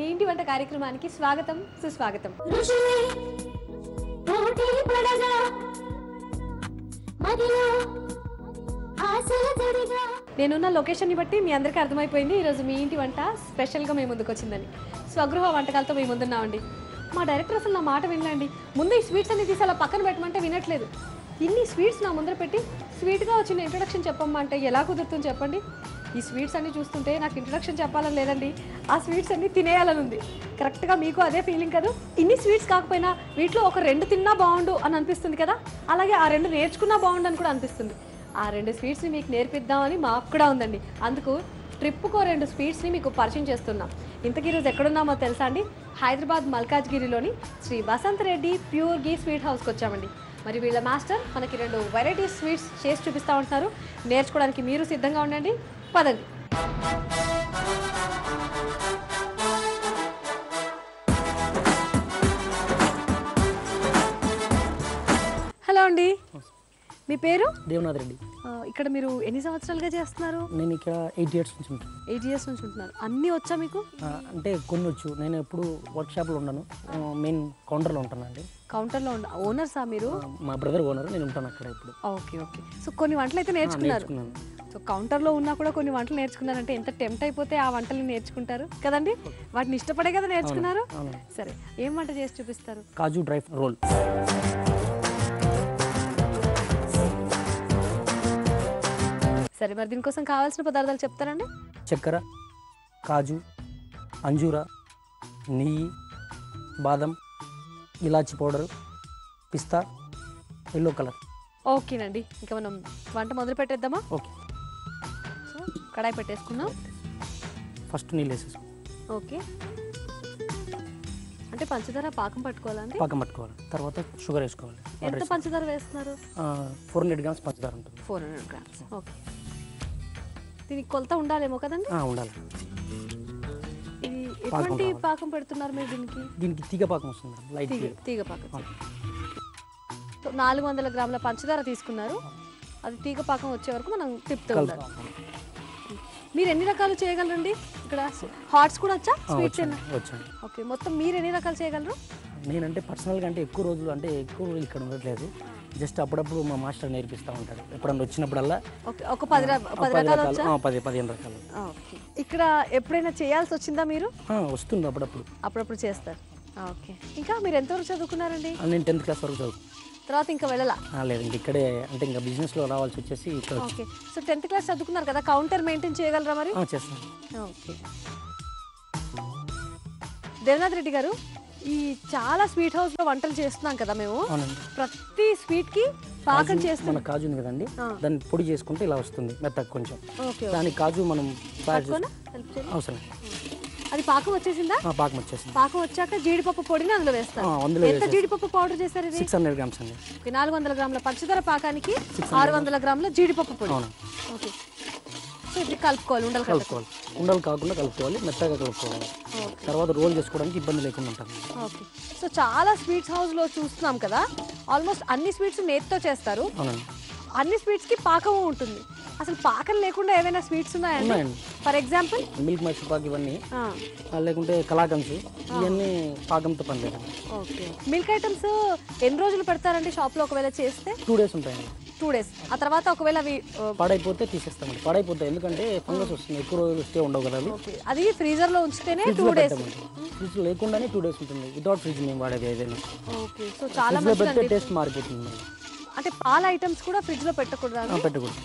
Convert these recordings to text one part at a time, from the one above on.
మీ ఇంటి వంట కార్యక్రమానికి స్వాగతం సుస్వాగతం. నేనున్న లొకేషన్ని బట్టి మీ అందరికీ అర్థమైపోయింది ఈరోజు మీ ఇంటి వంట స్పెషల్గా మేము ముందుకు వచ్చిందని. స్వగృహ వంటకాలతో మేము ముందున్నామండి. మా డైరెక్టర్ అసలు నా మాట వినలేండి. ముందు ఈ స్వీట్స్ అన్ని తీసి అలా పక్కన పెట్టమంటే వినట్లేదు. ఇన్ని స్వీట్స్ నా ముందర పెట్టి స్వీట్గా వచ్చిన ఇంట్రడక్షన్ చెప్పమ్మా అంటే ఎలా కుదురుతుంది చెప్పండి. ఈ స్వీట్స్ అన్ని చూస్తుంటే నాకు ఇంట్రడక్షన్ చెప్పాలని లేదండి, ఆ స్వీట్స్ అన్ని తినేయాలని ఉంది. కరెక్ట్గా మీకు అదే ఫీలింగ్ కదా. ఇన్ని స్వీట్స్ కాకపోయినా వీటిలో ఒక 2 తిన్నా బాగుండు అని అనిపిస్తుంది కదా, అలాగే ఆ 2 నేర్చుకున్నా బాగుండు అని కూడా అనిపిస్తుంది. ఆ 2 స్వీట్స్ని మీకు నేర్పిద్దామని మాకు కూడా ఉందండి. అందుకు ట్రిప్పుకో 2 స్వీట్స్ని మీకు పరిచయం చేస్తున్నాం. ఇంతకీ ఈరోజు ఎక్కడున్నామో తెలుసా అండి? హైదరాబాద్ మల్కాజ్గిరిలోని శ్రీ వసంత్ రెడ్డి ప్యూర్ గీ స్వీట్ హౌస్కి వచ్చామండి. మరి వీళ్ళ మాస్టర్ మనకి 2 వెరైటీ స్వీట్స్ చేసి చూపిస్తూ ఉంటున్నారు. నేర్చుకోవడానికి మీరు సిద్ధంగా ఉండండి, పదండి. హలో అండి, మీ పేరు? దేవనాథ్ రెడ్డి. ఇక్కడ మీరు ఎన్ని సంవత్సరాలుగా చేస్తున్నారు? నేను ఇక్కడ 8 ఇయర్స్ నుంచి ఉంటాను. 8 ఇయర్స్ నుంచి ఉంటున్నారు. అన్నీ వచ్చా మీకు? అంటే కొన్ని వచ్చు. నేను ఎప్పుడు వర్క్షాప్లో ఉన్నాను, మెయిన్ కౌంటర్లో ఉంటానండి. కౌంటర్లో ఓనర్సా మీరు? మా బ్రదర్ ఓనర్, నేను ఉంటాను అక్కడ ఇప్పుడు. Okay okay. సో కొన్ని వంటలు అయితే నేర్చుకున్నారు. సో కౌంటర్లో ఉన్నా కూడా కొన్ని వంటలు నేర్చుకున్నారంటే ఎంత టెంప్ట్ అయిపోతే ఆ వంటలు నేర్చుకుంటారు కదండి. వాటిని ఇష్టపడే కదా నేర్చుకున్నారు. సరే, ఏం వంట చేసి చూపిస్తారు? కాజు డ్రై రోల్. సరే, మరి దీనికోసం కావాల్సిన పదార్థాలు చెప్తారండి? చక్కెర, కాజు, అంజూరా, నెయ్యి, బాదం, ఇలాచి పౌడరు, పిస్తా, ఎల్లో కలర్. ఓకేనండి, ఇంకా మనం వంట మొదలు పెట్టేద్దామా? ఓకే. సో కడాయి పెట్టేసుకున్నాం. ఫస్ట్ నీళ్ళు వేసేసుకో. ఓకే, అంటే పంచదార పాకం పట్టుకోవాలండి? పాకం పట్టుకోవాలి. తర్వాత షుగర్ వేసుకోవాలి. ఎంత పంచదార వేస్తున్నారు? 400 గ్రామ్స్ పంచదార ఉంటుంది. 400 గ్రామ్స్. ఓకే, దీనికి కొలత ఉండాలేమో కదండి? ఉండాలి. ఇది ఎటువంటి పాకం పెడుతున్నారు మీరు దీనికి? దీనికి తీగ పాకం వస్తుంది, లైట్ తీగ పాకం. 400 గ్రాముల పంచదార తీసుకున్నారు. అది తీగ పాకం వచ్చే వరకు మనం తిప్పుతూ ఉండాలి. మీరు ఎన్ని రకాలు చేయగలరండి? ఇక్కడ హాట్స్ కూడా వచ్చా? స్వీట్స్ వచ్చాను. ఓకే, మొత్తం మీరు ఎన్ని రకాలు చేయగలరు? నేనంటే పర్సనల్గా అంటే ఎక్కువ రోజులు అంటే ఎక్కువ ఇక్కడ ఉండట్లేదు. జస్ట్ అప్పుడప్పుడు మా మాస్టర్ నేర్పిస్తూ ఉంటాడు. ఎప్పుడన్నా వచ్చినప్పుడల్లా ఒక 10 రకాలు, 15 రకాలు. ఇక్కడ ఎప్పుడైనా చేయాల్సి వచ్చిందా మీరు? వస్తుంది, అప్పుడప్పుడు చేస్తారు. ఓకే, ఇంకా మీరు ఎంతవరకు చదువుకున్నారండి? నేను 10th క్లాస్ వరకు చదువు. తర్వాత ఇంకా వెళ్ళాలా? లేదు, ఇక్కడే అంటే ఇంకా బిజినెస్లో రావాల్సి వచ్చేసి ఇక్కడ. ఓకే, సో 10th క్లాస్ చదువుకున్నారు కదా, కౌంటర్ మెయింటైన్ చేయగలరా మరి? చేస్తాను. ఓకే, దేవనాథ్ రెడ్డి గారు, ఈ చాలా స్వీట్ హౌస్ లో వంటలు చేస్తున్నాం కదా మేము. ప్రతి స్వీట్ కి పాకం చేస్తాం. మన కాజు ఉంది కదండి, దాన్ని పొడి చేసుకుంటే ఇలా వస్తుంది మెత్తగా కొంచెం. దాని కాజు మనం అవసరం. అది పాకం వచ్చేసిందా? పాకం వచ్చేసింది. పాకం వచ్చాక జీడిపప్పు పొడిని అందులో వేస్తాం. ఎంత జీడిపప్పు పౌడర్ చేశారు ఇది? 600 గ్రామ్స్ అండి. 400 గ్రాముల పంచదార పాకానికి 600 గ్రాముల జీడిపప్పు పొడి. ఓకే, సో ఇది కలుపుకోవాలి. ఉండలు కాకుండా కలుపుకోవాలి, మెత్తగా కలుపుకోవాలి. తర్వాత రోల్ చేసుకోవడానికి ఇబ్బంది లేకుండా ఉంటుంది. ఓకే, సో చాలా స్వీట్స్ హౌస్ లో చూస్తున్నాం కదా, ఆల్మోస్ట్ అన్ని స్వీట్స్ నేతితో చేస్తారు. అన్ని స్వీట్స్ కి పాకం ఉంటుంది. అసలు పాకం లేకుండా ఏదైనా స్వీట్స్ ఉన్నాయండి? For example milk Mysore Pak, ఇవన్నీ లేకుంటే కలాకండ్స్, ఇవన్నీ పాకంతో పని లేదు. ఓకే, మిల్క్ ఐటమ్స్ ఎన్ని రోజులు పెడతారండి షాప్ లో ఒకవేళ చేస్తే? 2 days ఉంటాయండి. 2 days. ఆ తర్వాత ఒకవేళ అవి పాడైపోతే తీసేస్తామండి. పాడైపోతే ఎందుకంటే ఫంగస్ వస్తుంది, ఎక్కువ రోజులు స్టే ఉండవు కదా. అది ఫ్రీజర్ లో ఉంచితేనే 2 days. ఫ్రిడ్జ్ లేకుండానే 2 days ఉంటుంది. వితౌట్ ఫ్రిడ్జ్ మేము వాడేది ఏదైనా. ఓకే, సో చాలా మంది టేస్ట్ మారిపోతుంది. అంటే పాల ఐటమ్స్ కూడా ఫ్రిడ్జ్ లో పెట్టకూడదు? పెట్టకూడదు.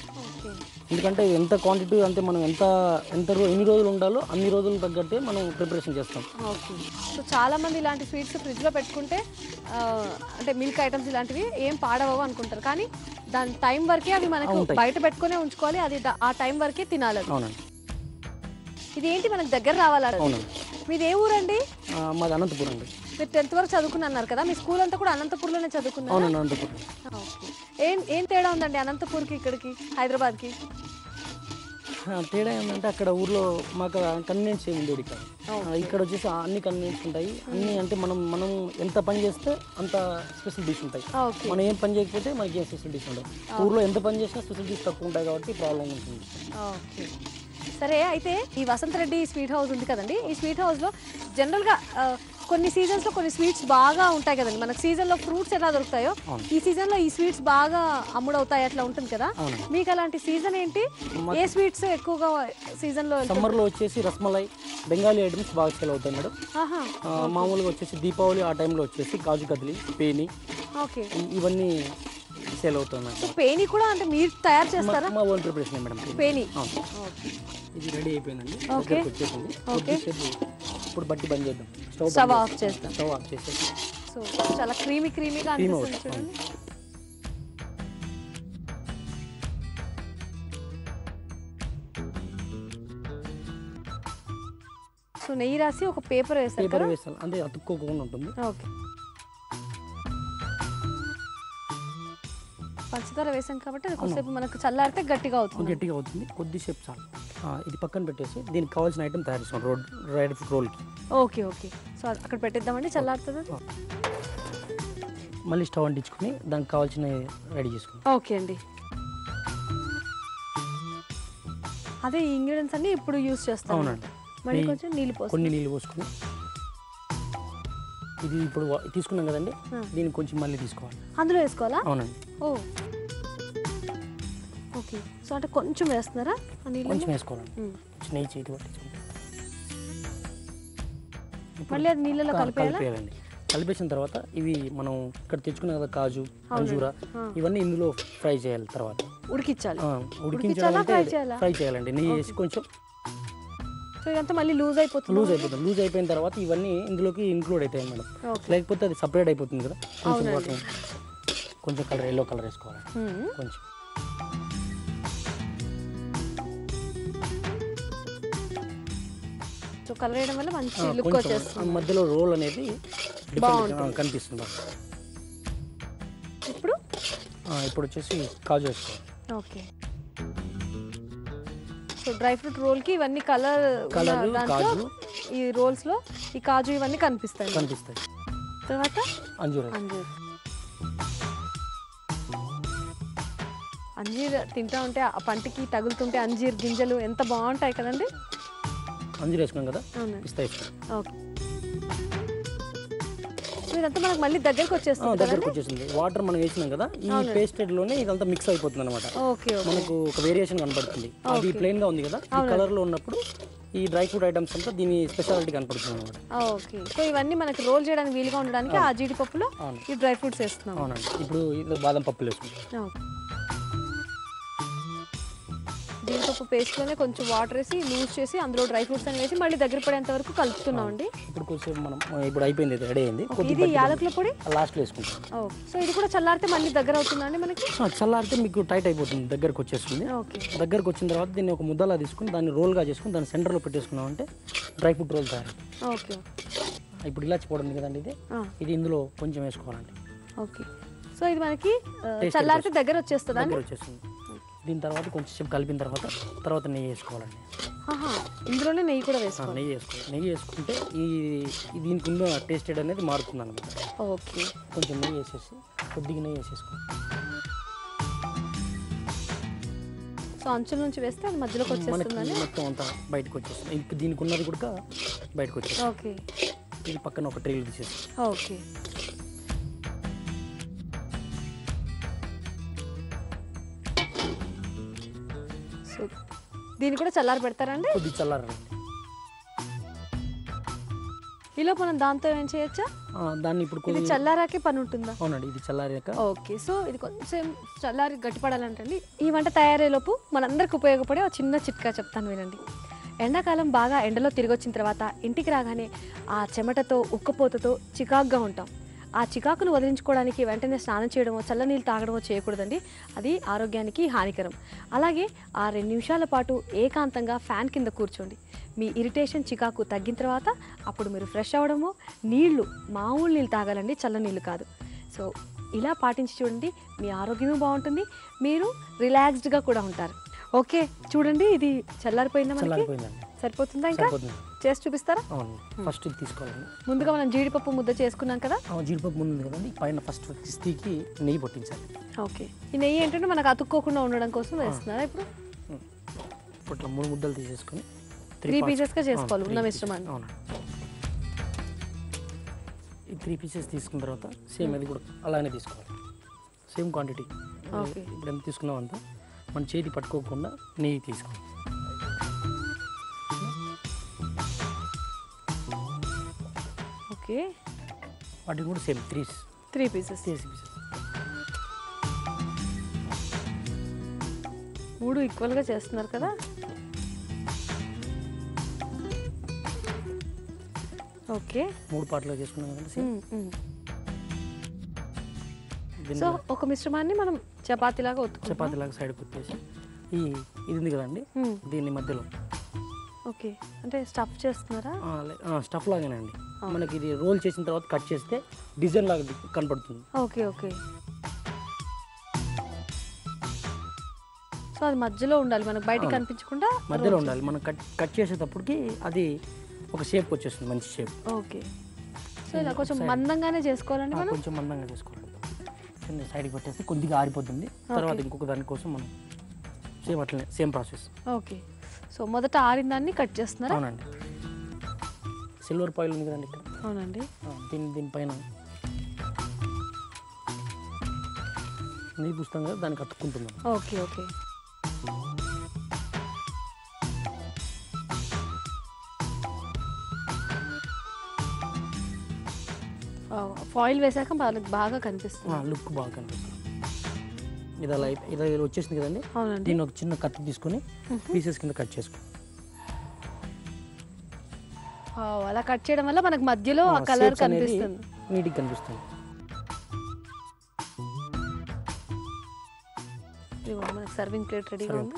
ఎందుకంటే ఎంత క్వాంటిటీ అంటే మనం ఎన్ని రోజులు ఉండాలో అన్ని రోజులు తగ్గట్టే మనం ప్రిపరేషన్ చేస్తాం. ఓకే, సో చాలా మంది ఇలాంటి స్వీట్స్ ఫ్రిడ్జ్ లో పెట్టుకుంటే అంటే మిల్క్ ఐటమ్స్ ఇలాంటివి ఏం పాడవవు అనుకుంటారు, కానీ దాని టైం వరకే అవి మనకు బయట పెట్టుకునే ఉంచుకోవాలి. అది ఆ టైం వరకే తినాలి. అవునండి. ఇది ఏంటి మనకు దగ్గర రావాలి? మీది ఏ ఊరండి? మాది అనంతపురం అండి. మీరు 10th వరకు చదువుకున్నారు కదా, మీ స్కూల్ అంతా కూడా అనంతపూర్లోనే చదువుకున్నారు? అనంతపురం. ఏం తేడా ఉందండి అనంతపూర్కి ఇక్కడికి హైదరాబాద్కి? తేడా ఏంటంటే అక్కడ ఊర్లో మాకు కన్వీనియన్స్ ఏమి ఉండేది కాదు. ఇక్కడ వచ్చేసి అన్ని కన్వీనియన్స్ ఉంటాయి. అన్ని అంటే మనం ఎంత పని చేస్తే అంత స్పెషల్ డిష్ ఉంటాయి. మనం ఏం పని చేయకపోతే మనకి ఏం స్పెషల్ డిష్ ఉండవు. ఊర్లో ఎంత పని చేసినా స్పెషల్ డిష్ తక్కువ ఉంటాయి కాబట్టి ప్రాబ్లం ఉంటుంది. సరే అయితే ఈ వసంత్ రెడ్డి స్వీట్ హౌస్ ఉంది కదండి, ఈ స్వీట్ హౌస్లో జనరల్గా కొన్ని సీజన్స్లో కొన్ని స్వీట్స్ బాగా ఉంటాయి కదండి. మనకు సీజన్లో ఫ్రూట్స్ ఎలా దొరుకుతాయో ఈ సీజన్లో ఈ స్వీట్స్ బాగా అమ్ముడవుతాయి అట్లా ఉంటుంది కదా. మీకు అలాంటి సీజన్ ఏంటి? ఏ స్వీట్స్ ఎక్కువగా సీజన్లో? సమ్మర్లో వచ్చేసి రస్మలై, బెంగాలీ ఐటమ్స్ బాగా సేల్ అవుతాయి మేడం. మామూలుగా వచ్చేసి దీపావళి ఆ టైంలో వచ్చేసి కాజు కదిలి, పేని, ఓకే, ఇవన్నీ సేల్ అవుతాయి మేడం. పేని కూడా అంటే మీరు తయారు చేస్తారా? మా ఓన్ ప్రిపరేషన్ మేడం పేని. ఇది రెడీ అయిపోయిందండి, ఓకే వచ్చేసింది. ఓకే, ఇప్పుడు బట్టి బంద్ చేద్దాం, స్టవ్ ఆఫ్ చేస్తాం. స్టవ్ ఆఫ్ చేసేసి. సో చాలా క్రీమీగా అనిపిస్తుంది చూడండి. సో నెయ్యి రాసి ఒక పేపర్ వేస్తారు కదా, వేస్తాను అంటే అతుక్కోకుండా ఉంటుంది. ఓకే, పంచదార వేసాం కాబట్టి అది కొద్దిసేపు మనకు చల్లారితే గట్టిగా అవుతుంది. కొద్దిసేపు చాలు. ఇది పక్కన పెట్టేసి దీనికి కావాల్సిన ఐటమ్ తయారు చేసుకోండి, డ్రై ఫ్రూట్ రోల్కి. ఓకే ఓకే, సో అక్కడ పెట్టేద్దామండి, చల్లారుతుంది. మళ్ళీ స్టవ్ అంటించుకుని దానికి కావాల్సిన రెడీ చేసుకోండి. ఓకే అండి, అదే ఈ ఇంగ్రీడియంట్స్ అన్ని ఇప్పుడు యూస్ చేస్తాం. అవునండి. మళ్ళీ కొంచెం కొన్ని నీళ్ళు పోసుకుని ఇది ఇప్పుడు తీసుకున్నాం కదండి, దీన్ని కొంచెం మళ్ళీ తీసుకోవాలి. అందులో వేసుకోవాలా? అవునండి. ఓ ఓకే, సో అంటే కొంచెం వేస్తున్నారా? కొంచెం వేసుకోవాలండి, నెయ్యి చేతి పట్టించుకుంటే మళ్ళీ అది నీళ్ళలో కలిపేయాలండి. కలిపేసిన తర్వాత ఇవి మనం ఇక్కడ తెచ్చుకున్న కదా కాజు, అంజూరా, ఇవన్నీ ఇందులో ఫ్రై చేయాలి. తర్వాత ఉడికించాలి. ఫ్రై చేయాలండి, నెయ్యి వేసి కొంచెం. సో ఇదంతా మళ్ళీ లూజ్ అయిపోతుంది. లూజ్ అయిపోయిన తర్వాత ఇవన్నీ ఇందులోకి ఇంక్లూడ్ అవుతాయి మేడం, లేకపోతే అది సపరేట్ అయిపోతుంది కదా. కొంచెం కలర్, ఎల్లో కలర్ వేసుకోవాలి కొంచెం. సో కలర్ వేయడం వల్ల మంచి లుక్ వచ్చేస్తుంది. మధ్యలో రోల్ అనేది కనిపిస్తుంది. ఇప్పుడు వచ్చేసి కాజు వేసుకోవాలి. Okay, so dry fruit role కి ఇవన్నీ కలర్ కాజు, ఈ రోల్స్ లో ఈ కాజు ఇవన్నీ కనిపిస్తాయి. తర్వాత అంజూర్ తింటా ఉంటే ఆ పంటికి తగులుతుంటే అంజీర్ గింజలు ఎంత బాగుంటాయి కదండి. అంజూర్ వేసుకున్నాం కదా, ఓకే, ఇదంతా మనకు మళ్ళీ దగ్గరకు వచ్చేస్తుంది. వాటర్ మనం వేసినాం కదా, ఈ పేస్టెడ్ లోనే ఇదంతా మిక్స్ అయిపోతుంది అనమాట. మనకు ఒక వేరియేషన్ కనపడుతుంది. అది ప్లెయిన్ గా ఉంది కదా, ఈ కలర్ లో ఉన్నప్పుడు ఈ డ్రై ఫ్రూట్ ఐటమ్స్ అంతా దీని స్పెషాలిటీ కనపడుతుంది అనమాట. ఓకే, సో ఇవన్నీ మనకి రోల్ చేయడానికి వీలుగా ఉండడానికి ఆ జీడిపప్పులో ఈ డ్రై ఫ్రూట్స్ వేస్తున్నాం. అవునండి. ఇప్పుడు ఇది బాదం పప్పులు వేసుకుంటాం. జీడిపప్పు పేస్ట్లోనే కొంచెం వాటర్ వేసి లూజ్ చేసి అందులో డ్రై ఫ్రూట్స్ అని వేసి మళ్ళీ దగ్గర పడేంత వరకు కలుపుతున్నాం అండి. ఇప్పుడు కొంచెం మనం ఇప్పుడు అయిపోయింది, రెడీ అయింది. ఇది యాలకుల పొడి లాస్ట్లో వేసుకుంటాం. సో ఇది కూడా చల్లారితే మళ్ళీ దగ్గర అవుతుందండి మనకి. చల్లారితే మీకు టైట్ అయిపోతుంది, దగ్గరకు వచ్చేస్తుంది. దగ్గరకు వచ్చిన తర్వాత దీన్ని ఒక ముద్దలా తీసుకుని దాన్ని రోల్గా చేసుకుని దాన్ని సెంటర్లో పెట్టేసుకున్నాం అంటే డ్రై ఫ్రూట్ రోల్ తయారు. ఓకే, ఇప్పుడు ఇలాచి పొడి ఉంది కదండి, ఇది ఇందులో కొంచెం వేసుకోవాలండి. ఓకే, సో ఇది మనకి చల్లారితే దగ్గర వచ్చేస్తుంది. దీని తర్వాత కొంచెం కలిపిన తర్వాత నెయ్యి వేసుకోవాలండి. ఇందులోనే నెయ్యి కూడా వేసుకోవాలి. నెయ్యి వేసుకుంటే దీనికి ఉన్న టేస్టెడ్ అనేది మారుతుంది అన్నమాట. ఓకే, కొంచెం నెయ్యి వేసేసి కొద్దిగా నెయ్యి వేసేసుకోవాలి. సో అంచుల నుంచి వేస్తే అది మధ్యలోకి వచ్చేస్తుంది, మొత్తం అంతా బయటకు వచ్చేస్తుంది. ఇప్పుడు దీనికి ఉన్నది కూడా బయటకు వచ్చేస్తుంది. ఓకే, ఇది పక్కన ఒక ట్రేలో తీసేసి. ఓకే, దీన్ని కూడా చల్లారి పెడతారండి. కొద్దిగా చల్లారండి. ఈలో మనం దాంతో ఏం చేయొచ్చా? దాన్ని ఇప్పుడు చల్లారాకే పని ఉంటుందా? అవునండి, ఇది చల్లారాక. ఓకే, సో ఇది కొంచెం చల్లారి గట్టిపడాలంటండి. ఈ వంట తయారయ్యేలోపు మనందరికి ఉపయోగపడే ఒక చిన్న చిట్కా చెప్తాను వినండి. ఎండాకాలం బాగా ఎండలో తిరిగి వచ్చిన తర్వాత ఇంటికి రాగానే ఆ చెమటతో ఉక్కపోతతో చికాకుగా ఉంటాం. ఆ చికాకును వదిలించుకోవడానికి వెంటనే స్నానం చేయడమో చల్లనీళ్ళు తాగడమో చేయకూడదండి, అది ఆరోగ్యానికి హానికరం. అలాగే ఆ 2 నిమిషాల పాటు ఏకాంతంగా ఫ్యాన్ కింద కూర్చోండి. మీ ఇరిటేషన్ చికాకు తగ్గిన తర్వాత అప్పుడు మీరు ఫ్రెష్ అవ్వడమో మామూలు నీళ్ళు తాగాలండి, చల్లనీళ్ళు కాదు. సో ఇలా పాటించి చూడండి, మీ ఆరోగ్యమే బాగుంటుంది, మీరు రిలాక్స్డ్గా కూడా ఉంటారు. ఓకే, చూడండి ఇది చల్లారిపోయిందా? సరిపోతుందా? ఇంకా చేసి చూపిస్తారా? ఫస్ట్ ఇది తీసుకోవాలండి. ముందుగా మనం జీడిపప్పు ముద్ద చేసుకున్నాం కదా, జీడిపప్పు ముందు కదండి, పైన ఫస్ట్ కిస్తీకి నెయ్యి పట్టించాలి. ఓకే, ఈ నెయ్యి ఏంటంటే మనకు అతుక్కోకుండా ఉండడం కోసం వేస్తున్నారా ఇప్పుడు? ఇట్లా 3 ముద్దలు తీసేసుకొని 3 పీసెస్గా చేసుకోవాలి ఉన్న మిశ్రమాన్ని. అవును. ఈ 3 పీసెస్ తీసుకున్న తర్వాత సేమ్ అది కూడా అలానే తీసుకోవాలి, సేమ్ క్వాంటిటీ. ఇప్పుడు ఎంత తీసుకున్నాం అంతా మన చేతి పట్టుకోకుండా నెయ్యి తీసుకోవాలి. ఓకే, వాటికి కూడా సేమ్ 3 పీసెస్. 3 ఈక్వల్గా చేస్తున్నారు కదా. ఓకే, 3 పార్ట్లుగా చేసుకున్నాం కదా సేమ్. సో ఒక మిశ్రమాన్ని మనం చపాతీలాగా ఒత్తుకుంటాం. చపాతీలాగా సైడ్ కొట్టేసి ఇది ఉంది కదండి, దీన్ని మధ్యలో. ఓకే, అంటే స్టఫ్ చేస్తున్నారా? స్టఫ్ లాగానే అండి. మనకి ఇది రోల్ చేసిన తర్వాత కట్ చేస్తే డిజైన్ లాగా కనపడుతుంది. ఓకే ఓకే, సో అది మధ్యలో ఉండాలి, మనకు బయట కనిపించకుండా మధ్యలో ఉండాలి. మనం కట్ చేసేటప్పటికి అది ఒక షేప్ వచ్చేస్తుంది, మంచి షేప్. ఓకే, సో ఇలా కొంచెం మందంగానే చేసుకోవాలండి మనం. కొంచెం మందంగా చేసుకోవాలి. సైడ్కి పెట్టేస్తే కొద్దిగా ఆరిపోతుంది, తర్వాత ఇంకొక దానికోసం మనం సేమ్ అట్లనే సేమ్ ప్రాసెస్. ఓకే, సో మొదట ఆరిన దాన్ని కట్ చేస్తున్నారా? అవునండి. సిల్వర్ ఫాయిల్ ఉంది కదండి ఇక్కడ. అవునండి. దీనిపైన నెయ్యి పూస్తాం కదా, దానికి అతుక్కుంటుంది. ఓకే ఓకే, ఫాయిల్ వేసాక బాగా కనిపిస్తుంది, లుక్ బాగా కనిపిస్తుంది. ఇది వచ్చేసింది కదండి. అవునండి. దీన్ని ఒక చిన్న కత్తి తీసుకొని పీసెస్ కింద కట్ చేసుకో. అలా కట్ చేయడం వల్ల మనకు మధ్యలో ఆ కలర్ కనిపిస్తుంది, నీట్గా కనిపిస్తుంది. మనకు సర్వింగ్ ప్లేట్ రెడీగా ఉంది.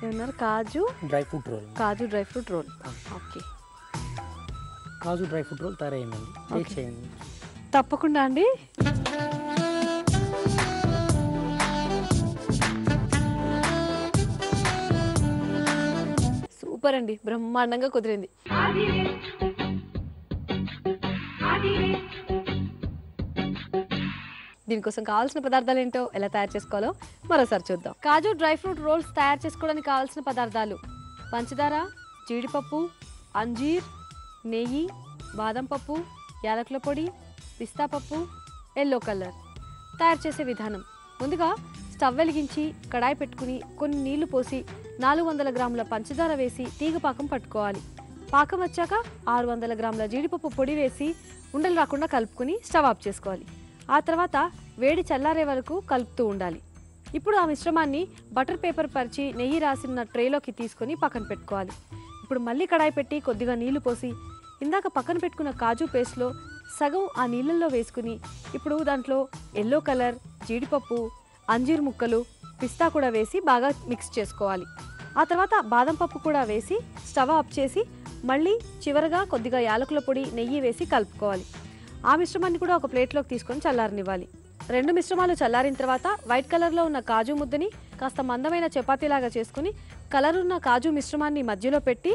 ఏమన్నారు? కాజు డ్రై ఫ్రూట్ రోల్. ఓకే, కాజు డ్రై ఫ్రూట్ రోల్ తయారైందండి. టేస్ట్ చేయండి. తప్పకుండా అండి. సూపర్ అండి, బ్రహ్మాండంగా కుదిరింది. దీనికోసం కావాల్సిన పదార్థాలు ఏంటో, ఎలా తయారు చేసుకోవాలో మరోసారి చూద్దాం. కాజు డ్రై ఫ్రూట్ రోల్స్ తయారు చేసుకోవడానికి కావాల్సిన పదార్థాలు: పంచదార, జీడిపప్పు, అంజీర్, నెయ్యి, బాదం పప్పు, యాలకుల పొడి, పిస్తా పప్పు, ఎల్లో కలర్. తయారు చేసే విధానం: ముందుగా స్టవ్ వెలిగించి కడాయి పెట్టుకుని కొన్ని నీళ్లు పోసి 400 గ్రాముల పంచదార వేసి తీగ పాకం పట్టుకోవాలి. పాకం వచ్చాక 600 గ్రాముల జీడిపప్పు పొడి వేసి ఉండలు రాకుండా కలుపుకొని స్టవ్ ఆఫ్ చేసుకోవాలి. ఆ తర్వాత వేడి చల్లారే వరకు కలుపుతూ ఉండాలి. ఇప్పుడు ఆ మిశ్రమాన్ని బటర్ పేపర్ పరిచి నెయ్యి రాసిన ట్రేలోకి తీసుకొని పక్కన పెట్టుకోవాలి. ఇప్పుడు మళ్ళీ కడాయి పెట్టి కొద్దిగా నీళ్లు పోసి ఇందాక పక్కన పెట్టుకున్న కాజు పేస్ట్లో సగం ఆ నీళ్ళల్లో వేసుకుని ఇప్పుడు దాంట్లో ఎల్లో కలర్, జీడిపప్పు, అంజీర్ ముక్కలు, పిస్తా కూడా వేసి బాగా మిక్స్ చేసుకోవాలి. ఆ తర్వాత బాదం పప్పు కూడా వేసి స్టవ్ ఆఫ్ చేసి మళ్ళీ చివరగా కొద్దిగా యాలకుల పొడి, నెయ్యి వేసి కలుపుకోవాలి. ఆ మిశ్రమాన్ని కూడా ఒక ప్లేట్లోకి తీసుకొని చల్లారనివ్వాలి. 2 మిశ్రమాలు చల్లారిన తర్వాత వైట్ కలర్లో ఉన్న కాజు ముద్దని కాస్త మందమైన చపాతీలాగా చేసుకుని కలర్ ఉన్న కాజు మిశ్రమాన్ని మధ్యలో పెట్టి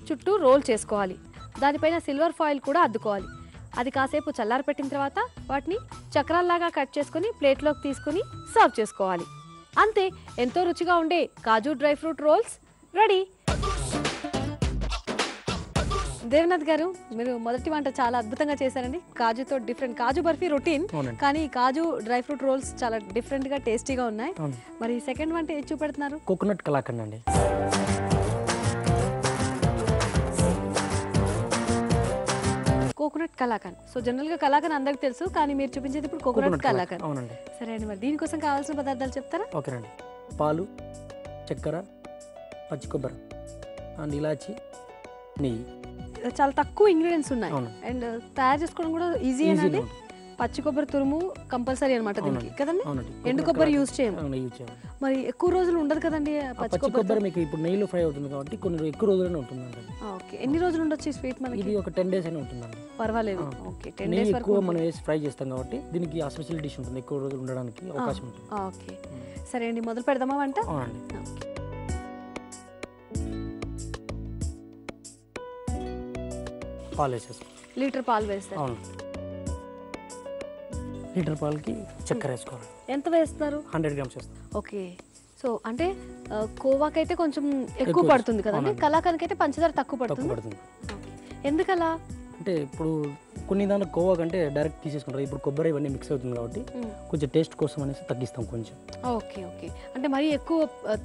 చుట్టూ రోల్ చేసుకోవాలి. దానిపైన సిల్వర్ ఫాయిల్ కూడా అద్దుకోవాలి. అది కాసేపు చల్లారపెట్టిన తర్వాత వాటిని చక్రాల్లాగా కట్ చేసుకుని ప్లేట్లోకి తీసుకుని సర్వ్ చేసుకోవాలి. అంతే, ఎంతో రుచిగా ఉండే కాజు dry fruit rolls ready. Devanath garu, మీరు మొదటి వంట చాలా అద్భుతంగా చేశారండి. కాజుతో డిఫరెంట్, కాజు బర్ఫీ రొటీన్, కానీ కాజు డ్రై ఫ్రూట్ రోల్స్ చాలా డిఫరెంట్ గా టేస్టీగా ఉన్నాయి. మరి సెకండ్ వంట ఏది చూపెడుతున్నారు? కోకోనట్ కలాకండ్ అండి. కోకోనట్ కలాకండ్. సో జనరల్ గా కలాకండ్ అందరికి తెలుసు, కానీ మీరు చూపించేది ఇప్పుడు కోకోనట్ కలాకండ్. అవునండి. సరే అండి, మరి దీనికోసం కావాల్సిన పదార్థాలు చెప్తారా? ఓకేనండి. పాలు, చక్కెర, పచ్చి కొబ్బరి అండ్ ఇలాచి, నెయ్యి. చాలా తక్కువ ఇంగ్రీడియంట్స్ ఉన్నాయి అండ్ తయారు చేసుకోవడం కూడా ఈజీ అండి. పచ్చి కొబ్బరి తురుము కంపల్సరీ అనమాట దీనికి కదండి. ఎండు కొబ్బరి యూజ్ చేయము. మరి ఎక్కువ రోజులు ఉండదు కదండి పచ్చి కొబ్బరి. మీకు ఇప్పుడు నెయ్యిలో ఫ్రై అవుతుంది కాబట్టి కొన్ని ఎక్కువ రోజులనే ఉంటుందండి. ఓకే, ఎన్ని రోజులు ఉండొచ్చు ఈ స్వీట్ మనకి? ఇది ఒక 10 days అయినా ఉంటుందండి. పర్వాలేదు. ఓకే, 10 days వరకు ఎక్కువ మనం వేసి ఫ్రై చేస్తాం కాబట్టి దీనికి ఆ స్పెషల్ డిష్ ఉంటుంది, ఎక్కువ రోజులు ఉండడానికి అవకాశం ఉంటుంది. ఓకే, సరే అండి, మొదలు పెడదామా వంట? అవునండి. పాలు వేసేస్తాం. లీటర్ పాలు వేస్తారు. అవును. లీటర్ పాలకి చక్కెర వేసుకోవాలి. ఎంత వేస్తున్నారు? 100 గ్రామ్స్ వేస్తాం. ఓకే. సో అంటే కోవాకైతే కొంచెం ఎక్కువ పడుతుంది కదండి, కలాకానికి అయితే పంచదార తక్కువ పడుతుంది. ఎందుకలా అంటే ఇప్పుడు కొన్ని దాంట్లో కోవా కంటే డైరెక్ట్ తీసేసుకుంటారు. ఇప్పుడు కొబ్బరి ఇవన్నీ మిక్స్ అవుతుంది కాబట్టి కొంచెం టేస్ట్ కోసం అనేసి తగ్గిస్తాం కొంచెం. Okay okay. అంటే మరి ఎక్కువ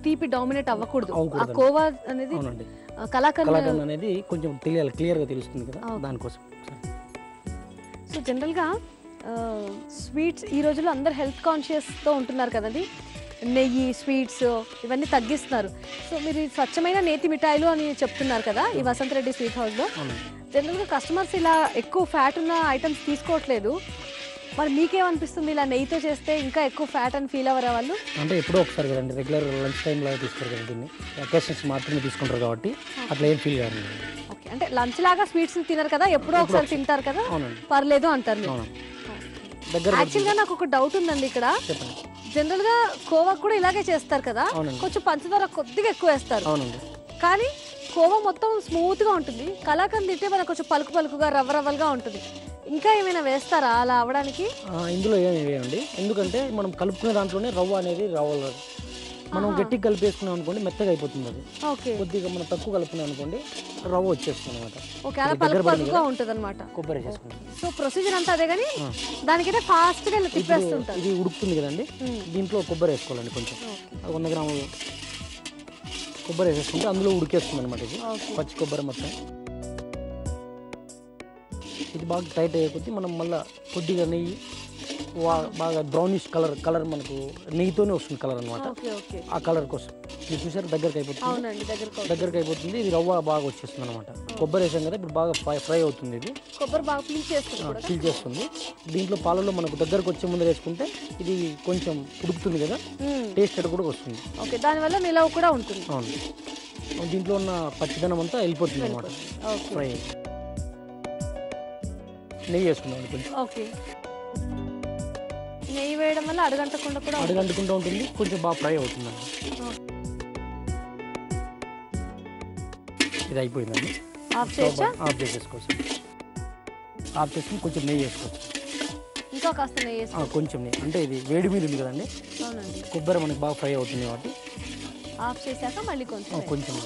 తీపి డామినేట్ అవ్వకూడదు. ఆ కోవా అనేది కలాకండ్ అనేది కొంచెం తెలియాలి, క్లియర్గా తెలుస్తుంది కదా, దానికోసం. సో జనరల్గా స్వీట్స్ ఈ రోజుల్లో అందరు హెల్త్ కాన్షియస్తో ఉంటున్నారు కదండి, నెయ్యి స్వీట్స్ ఇవన్నీ తగ్గిస్తున్నారు. సో మీరు స్వచ్ఛమైన నేతి మిఠాయిలు అని చెప్తున్నారు కదా ఈ వసంత్ రెడ్డి స్వీట్ హౌస్లో. జనరల్గా కస్టమర్స్ ఇలా ఎక్కువ ఫ్యాట్ ఉన్న ఐటమ్స్ తీసుకోవట్లేదు, మరి మీకేమనిపిస్తుంది ఇలా నెయ్యితో చేస్తే ఇంకా ఎక్కువ ఫ్యాట్ అని ఫీల్ అవ్వరా వాళ్ళు? అంటే ఎప్పుడో ఒకసారి కదండి, రెగ్యులర్ లంచ్ టైంలో తీసుకోరు కదా, దీన్ని అకేషన్స్ మాత్రమే తీసుకుంటారు కాబట్టి అట్లా ఏం ఫీల్ కాదు. ఓకే. అంటే లంచ్ లాగా స్వీట్స్ తినరు కదా, ఎప్పుడో ఒకసారి తింటారు కదా, పర్లేదు అంటారు. యాక్చువల్గా నాకు ఒక డౌట్ ఉందండి ఇక్కడ. జనరల్గా కోవా కూడా ఇలాగే చేస్తారు కదా, కొంచెం పంచదార కొద్దిగా ఎక్కువ వేస్తారు, కానీ కోవా మొత్తం స్మూత్గా ఉంటుంది. కలాకండ్ తింటే మనకు కొంచెం పలుకు పలుకుగా రవ్వరవ్వలుగా ఉంటుంది. ఇంకా ఏమైనా వేస్తారా అలా అవ్వడానికి? ఇందులో ఏమి వేయండి, ఎందుకంటే మనం కలుపుకునే దాంట్లోనే రవ్వ అనేది రావాలి. మనం గట్టిగా కలిపేసుకున్నాం అనుకోండి మెత్తగా అయిపోతుంది అది. కొద్దిగా మనం తక్కువ కలుపుకున్నాం అనుకోండి రవ్వ వచ్చేస్తుంది అనమాట. ఓకే, అలా పలుకు పలుకుగా ఉంటుంది అనమాట. కొబ్బరి చేసుకుంటాం. సో ప్రొసీజర్ అంతా అదే, కానీ దానికైతే ఫాస్ట్గా తిప్పేస్తుంటారు. ఇది ఉడుకుతుంది కదండి, దీంట్లో కొబ్బరి వేసుకోవాలండి కొంచెం. 100 గ్రాములు కొబ్బరి వేసేసుకుంటే అందులో ఉడికేస్తుంది అనమాట. ఇది పచ్చి కొబ్బరి మొత్తం. ఇది బాగా టైట్ అయ్యే కొద్దీ మనం మళ్ళీ కొద్దిగా నెయ్యి, బాగా బ్రౌనిష్ కలర్ మనకు నెయ్యితోనే వస్తుంది కలర్ అనమాట. ఆ కలర్ కోసం మీరు చూసారు దగ్గరకు అయిపోతుంది. ఇది రవ్వ బాగా వచ్చేస్తుంది అనమాట. కొబ్బరి వేసాం కదా, ఇప్పుడు బాగా ఫ్రై అవుతుంది. ఇది కొబ్బరి బాగా పీల్ చేస్తుంది. దీంట్లో పాలలో మనకు దగ్గరకు వచ్చే ముందు వేసుకుంటే ఇది కొంచెం ఉడుకుతుంది కదా, టేస్ట్ అది కూడా వస్తుంది. దానివల్ల నిలవ కూడా ఉంటుంది. అవును, దీంట్లో ఉన్న పచ్చిదనం అంతా వెళ్ళిపోతుంది అనమాట. ఫ్రై నెయ్యి వేసుకున్నాం కొంచెం. ఓకే, నెయ్యి వేయడం వల్ల అడుగంటకుండా ఉంటుంది, కొంచెం బాగా ఫ్రై అవుతుంది. ఇది అయిపోయిందండి. ఆఫ్ చేసేసుకోవచ్చు. ఆఫ్ చేసుకుని కొంచెం నెయ్యి వేసుకోవచ్చు. ఇంకా కాస్త నెయ్యి, కొంచెం నెయ్యి. అంటే ఇది వేడి మీద ఉంది కదండి, కొబ్బరి మనకి బాగా ఫ్రై అవుతుంది కాబట్టి ఆఫ్ చేశాక మళ్ళీ కొంచెం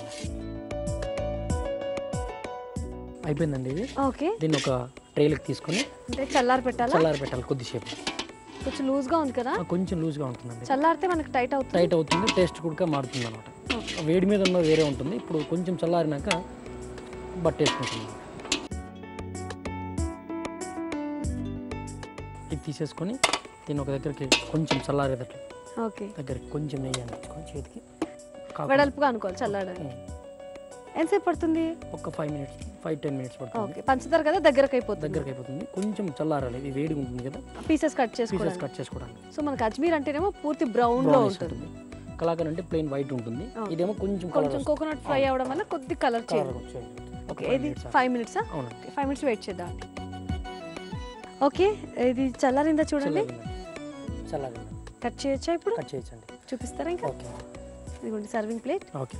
అయిపోయిందండి ఇది. ఓకే, దీన్ని ఒక ట్రేలోకి తీసుకొని చల్లారి పెట్టాలి కొద్దిసేపు. కొంచెం లూజ్గా ఉంది కదా, కొంచెం లూజ్గా ఉంటుందండి. చల్లారితే మనకి టైట్ అవుతుంది, టేస్ట్ కూడా మారుతుంది అనమాట. వేడి మీద ఉన్న వేరే ఉంటుంది, ఇప్పుడు కొంచెం చల్లారినాక బట్టేసుకుంటుంది. ఇది తీసేసుకొని దీన్ని ఒక దగ్గరికి కొంచెం చల్లారేటట్లు దగ్గరికి కొంచెం నెయ్యి అందించుకొని చేతికి వెడల్పుగా అనుకోవాలి. చల్లారడానికి ఎంతసేపు పడుతుంది? ఒక 5-10 మినిట్స్ పడుతుంది. పంచదార కదా దగ్గరకు అయిపోతుంది. కొంచెం చల్లారాలి, ఇది వేడిగా ఉంటుంది కదా. పీసెస్ కట్ చేసుకోవడానికి. సో మనకి అజ్మీర్ అంటేనేమో పూర్తి బ్రౌన్ లో ఉంటుంది, కలాకండ్ అంటే ప్లెయిన్ వైట్ ఉంటుంది. ఇదేమో కొంచెం కోకోనట్ ఫ్రై అవడం వల్ల కొద్ది కలర్ చేంజ్. ఓకే, ఇది 5 మినిట్స్. 5 మినిట్స్ వెయిట్ చేద్దాం. ఓకే, ఇది చల్లారిందా చూడండి. కట్ చేయొచ్చా ఇప్పుడు? కట్ చేయొచ్చండి. చూపిస్తారా ఇంకా? ఇదిగోండి సర్వింగ్ ప్లేట్. ఓకే,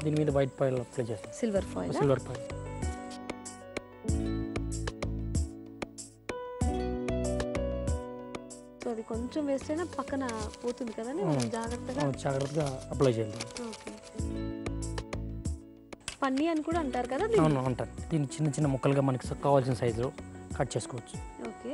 దీని మీద వైట్ ఫాయిల్ అప్లై చేస్తాం. Silver foil. సో అది కొంచెం వేస్ట్ అయినా పక్కన పోతుంది కదండి, జాగ్రత్తగా అప్లై చేయాలి. పన్నీ అని కూడా అంటారు కదా. అవును అంటారు. దీన్ని చిన్న చిన్న ముక్కలుగా మనకి కావాల్సిన సైజులో కట్ చేసుకోవచ్చు. ఓకే,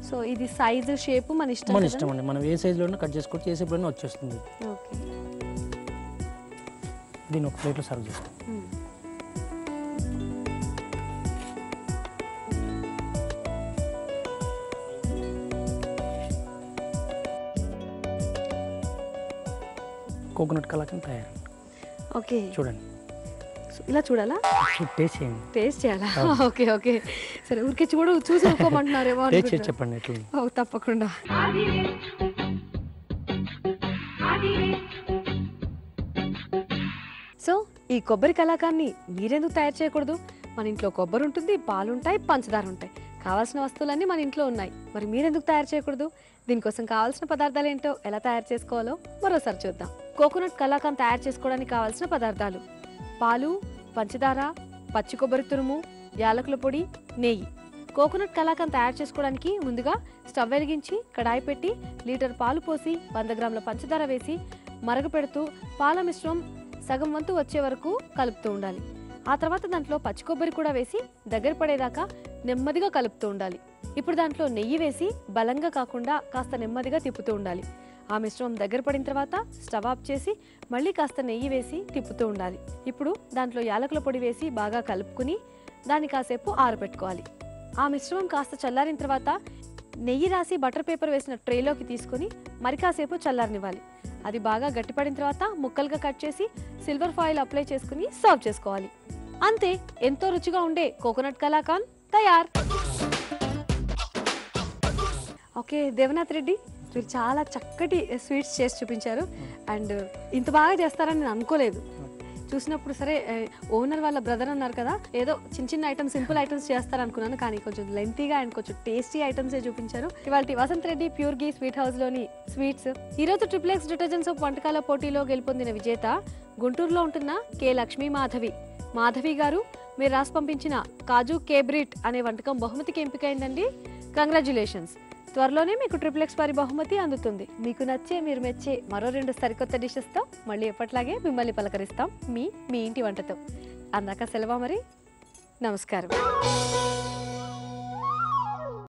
సో ఇది సైజు షేప్ మన ఇష్టం అండి. మనం ఏ సైజులోనే కట్ చేసుకోవచ్చు, ఏ షేప్లోనే వచ్చేస్తుంది. ఓకే, దీన్ని ఒక ప్లేట్లో సర్వ్ చేస్తాం. కోకోనట్ కలాకండ్ తయారు. ఓకే, చూడండి. ఇలా చూడాలా? టేస్ట్ చేయాలా? ఓకే, సరే. ఊరికే చూసి ఊరుకోమంటున్నారేమో. చెప్పండి. తప్పకుండా. సో ఈ కొబ్బరి కలాకాన్ని మీరెందుకు తయారు చేయకూడదు? మన ఇంట్లో కొబ్బరి ఉంటుంది, పాలు ఉంటాయి, పంచదార ఉంటాయి, కావాల్సిన వస్తువులన్నీ మన ఇంట్లో ఉన్నాయి. మరి మీరెందుకు తయారు చేయకూడదు? దీనికోసం కావాల్సిన పదార్థాలు ఏంటో, ఎలా తయారు చేసుకోవాలో మరోసారి చూద్దాం. కోకోనట్ కలాకండ్ తయారు చేసుకోవడానికి కావాల్సిన పదార్థాలు: పాలు, పంచదార, పచ్చి కొబ్బరి తురుము, యాలకుల పొడి, నెయ్యి. కోకోనట్ కలాకండ్ తయారు చేసుకోవడానికి ముందుగా స్టవ్ వెలిగించి కడాయి పెట్టి లీటర్ పాలు పోసి 100 గ్రాముల పంచదార వేసి మరగపెడుతూ పాల మిశ్రమం సగం వంతు వచ్చే వరకు కలుపుతూ ఉండాలి. ఆ తర్వాత దాంట్లో పచ్చి కొబ్బరి కూడా వేసి దగ్గర పడేదాకా నెమ్మదిగా కలుపుతూ ఉండాలి. ఇప్పుడు దాంట్లో నెయ్యి వేసి బలంగా కాకుండా కాస్త నెమ్మదిగా తిప్పుతూ ఉండాలి. ఆ మిశ్రమం దగ్గర పడిన తర్వాత స్టవ్ ఆఫ్ చేసి మళ్ళీ కాస్త నెయ్యి వేసి తిప్పుతూ ఉండాలి. ఇప్పుడు దాంట్లో యాలకుల పొడి వేసి బాగా కలుపుకుని దాన్ని కాసేపు ఆరబెట్టుకోవాలి. ఆ మిశ్రమం కాస్త చల్లారిన తర్వాత నెయ్యి రాసి బటర్ పేపర్ వేసిన ట్రేలోకి తీసుకొని మరి కాసేపు చల్లారనివ్వాలి. అది బాగా గట్టిపడిన తర్వాత ముక్కలుగా కట్ చేసి సిల్వర్ ఫాయిల్ అప్లై చేసుకుని సర్వ్ చేసుకోవాలి. అంతే, ఎంతో రుచిగా ఉండే కోకోనట్ కలాకండ్ తయార్. ఓకే దేవనాథ్ రెడ్డి, మీరు చాలా చక్కటి స్వీట్స్ చేసి చూపించారు. అండ్ ఇంత బాగా చేస్తారని నేను అనుకోలేదు. చూసినప్పుడు సరే ఓనర్ వాళ్ళ బ్రదర్ అన్నారు కదా, ఏదో చిన్న చిన్న ఐటమ్స్, సింపుల్ ఐటమ్స్ చేస్తారనుకున్నాను. కానీ కొంచెం లెంతీగా అండ్ కొంచెం టేస్టీ ఐటమ్సే చూపించారు. ఇవాళ వసంత్ రెడ్డి ప్యూర్ గీ స్వీట్ హౌస్లోని స్వీట్స్. ఈరోజు ట్రిప్లెక్స్ డిటర్జెంట్ సోప్ వంటకాల పోటీలో గెలుపొందిన విజేత గుంటూరులో ఉంటున్న కె లక్ష్మీ మాధవి గారు. మీరు రాసి పంపించిన కాజు కేబ్రిట్ అనే వంటకం బహుమతికి ఎంపికైందండి. కంగ్రాచ్యులేషన్స్. త్వరలోనే మీకు ట్రిప్లెక్స్ వారి బహుమతి అందుతుంది. మీకు నచ్చే, మీరు మెచ్చే మరో 2 సరికొత్త డిషెస్తో మళ్ళీ ఎప్పట్లాగే మిమ్మల్ని పలకరిస్తాం మీ ఇంటి వంటతో. అందాక సెలవు మరి. నమస్కారం.